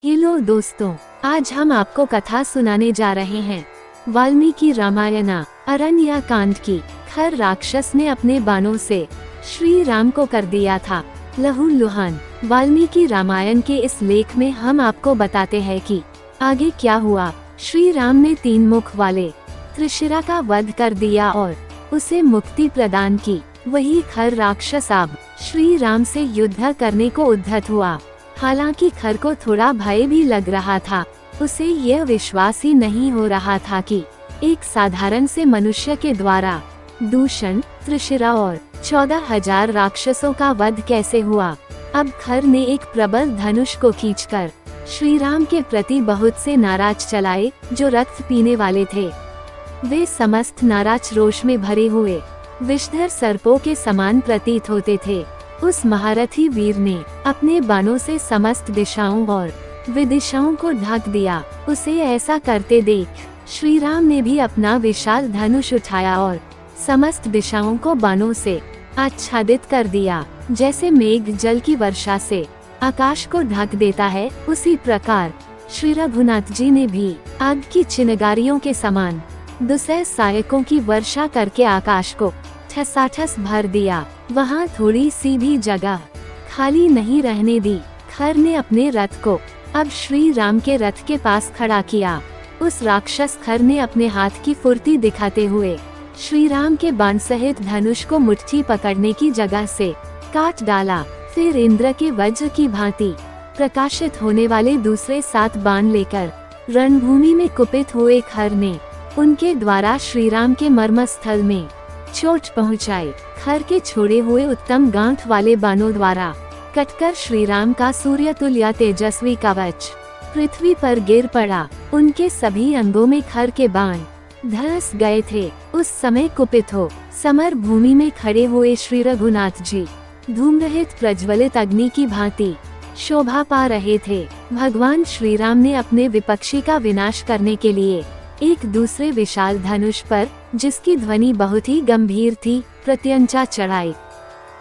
Hello दोस्तों, आज हम आपको कथा सुनाने जा रहे हैं वाल्मीकि रामायण अरण्य कांड की। खर राक्षस ने अपने बाणों से श्री राम को कर दिया था लहूलुहान। वाल्मीकि रामायण के इस लेख में हम आपको बताते हैं कि आगे क्या हुआ। श्री राम ने 3 मुख वाले त्रिशिरा का वध कर दिया और उसे मुक्ति प्रदान की। वही खर राक्षस अब श्री राम से युद्ध करने को उद्धत हुआ। हालांकि खर को थोड़ा भय भी लग रहा था। उसे यह विश्वास ही नहीं हो रहा था कि एक साधारण से मनुष्य के द्वारा दूषण, त्रिशिरा और 14,000 राक्षसों का वध कैसे हुआ। अब खर ने एक प्रबल धनुष को खींचकर श्री राम के प्रति बहुत से नाराज चलाए जो रक्त पीने वाले थे। वे समस्त नाराज रोष में भरे हुए विषधर सर्पों के समान प्रतीत होते थे। उस महारथी वीर ने अपने बाणों से समस्त दिशाओं और विदिशाओं को ढक दिया। उसे ऐसा करते देख श्री राम ने भी अपना विशाल धनुष उठाया और समस्त दिशाओं को बाणों से आच्छादित कर दिया। जैसे मेघ जल की वर्षा से आकाश को ढक देता है, उसी प्रकार श्री रघुनाथ जी ने भी आग की चिनगारियों के समान दुसह सहायकों की वर्षा करके आकाश को ठसाठस भर दिया। वहाँ थोड़ी सी भी जगह खाली नहीं रहने दी। खर ने अपने रथ को अब श्री राम के रथ के पास खड़ा किया। उस राक्षस खर ने अपने हाथ की फुर्ती दिखाते हुए श्री राम के बाण सहित धनुष को मुट्ठी पकड़ने की जगह से काट डाला। फिर इंद्र के वज्र की भांति प्रकाशित होने वाले दूसरे 7 बाण लेकर रणभूमि में कुपित हुए खर ने उनके द्वारा श्री राम के मर्मस्थल में चोट पहुंचाई। खर के छोड़े हुए उत्तम गांठ वाले बाणों द्वारा कटकर श्री राम का सूर्य तुल्य तेजस्वी कवच पृथ्वी पर गिर पड़ा। उनके सभी अंगों में खर के बाण धंस गए थे। उस समय कुपित हो समर भूमि में खड़े हुए श्री रघुनाथ जी धूम्रहित प्रज्वलित अग्नि की भांति शोभा पा रहे थे। भगवान श्री राम ने अपने विपक्षी का विनाश करने के लिए एक दूसरे विशाल धनुष पर, जिसकी ध्वनि बहुत ही गंभीर थी, प्रत्यंचा चढ़ाई।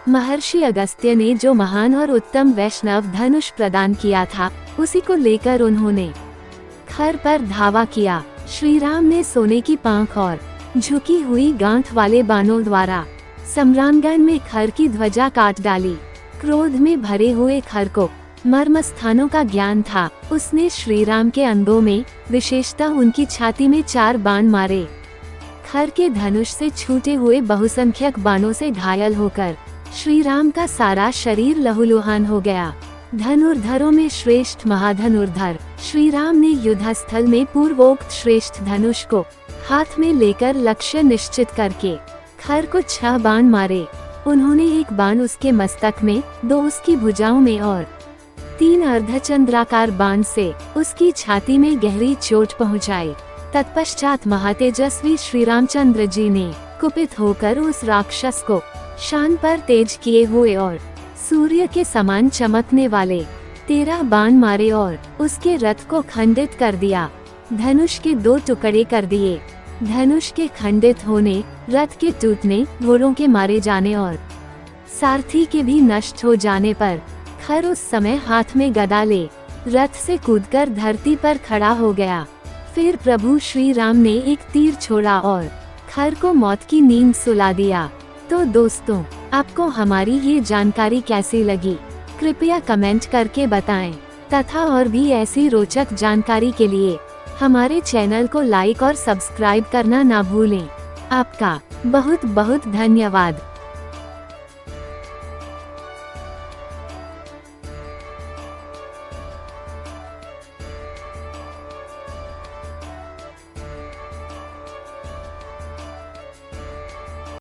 महर्षि अगस्त्य ने जो महान और उत्तम वैष्णव धनुष प्रदान किया था, उसी को लेकर उन्होंने खर पर धावा किया। श्री राम ने सोने की पांख और झुकी हुई गांठ वाले बाणों द्वारा सम्रांगण में खर की ध्वजा काट डाली। क्रोध में भरे हुए खर को मर्म स्थानों का ज्ञान था। उसने श्री राम के अंगों में, विशेषतः उनकी छाती में 4 बाण मारे। खर के धनुष से छूटे हुए बहुसंख्यक बाणों से घायल होकर श्री राम का सारा शरीर लहूलुहान हो गया। धनुर्धरों में श्रेष्ठ महाधनुर्धर श्री राम ने युद्धस्थल में पूर्वोक्त श्रेष्ठ धनुष को हाथ में लेकर लक्ष्य निश्चित करके खर को 6 बाण मारे। उन्होंने एक बाण उसके मस्तक में, 2 उसकी भुजाओं में और 3 अर्धचंद्राकार बाण से उसकी छाती में गहरी चोट पहुंचाई। तत्पश्चात महातेजस्वी श्री रामचंद्र जी ने कुपित होकर उस राक्षस को शान पर तेज किए हुए और सूर्य के समान चमकने वाले 13 बाण मारे और उसके रथ को खंडित कर दिया। धनुष के 2 टुकड़े कर दिए। धनुष के खंडित होने, रथ के टूटने, घोड़ों के मारे जाने और सारथी के भी नष्ट हो जाने पर खर उस समय हाथ में गदा ले रथ से कूदकर धरती पर खड़ा हो गया। फिर प्रभु श्री राम ने एक तीर छोड़ा और खर को मौत की नींद सुला दिया। तो दोस्तों, आपको हमारी ये जानकारी कैसी लगी, कृपया कमेंट करके बताएं तथा और भी ऐसी रोचक जानकारी के लिए हमारे चैनल को लाइक और सब्सक्राइब करना ना भूलें। आपका बहुत बहुत धन्यवाद।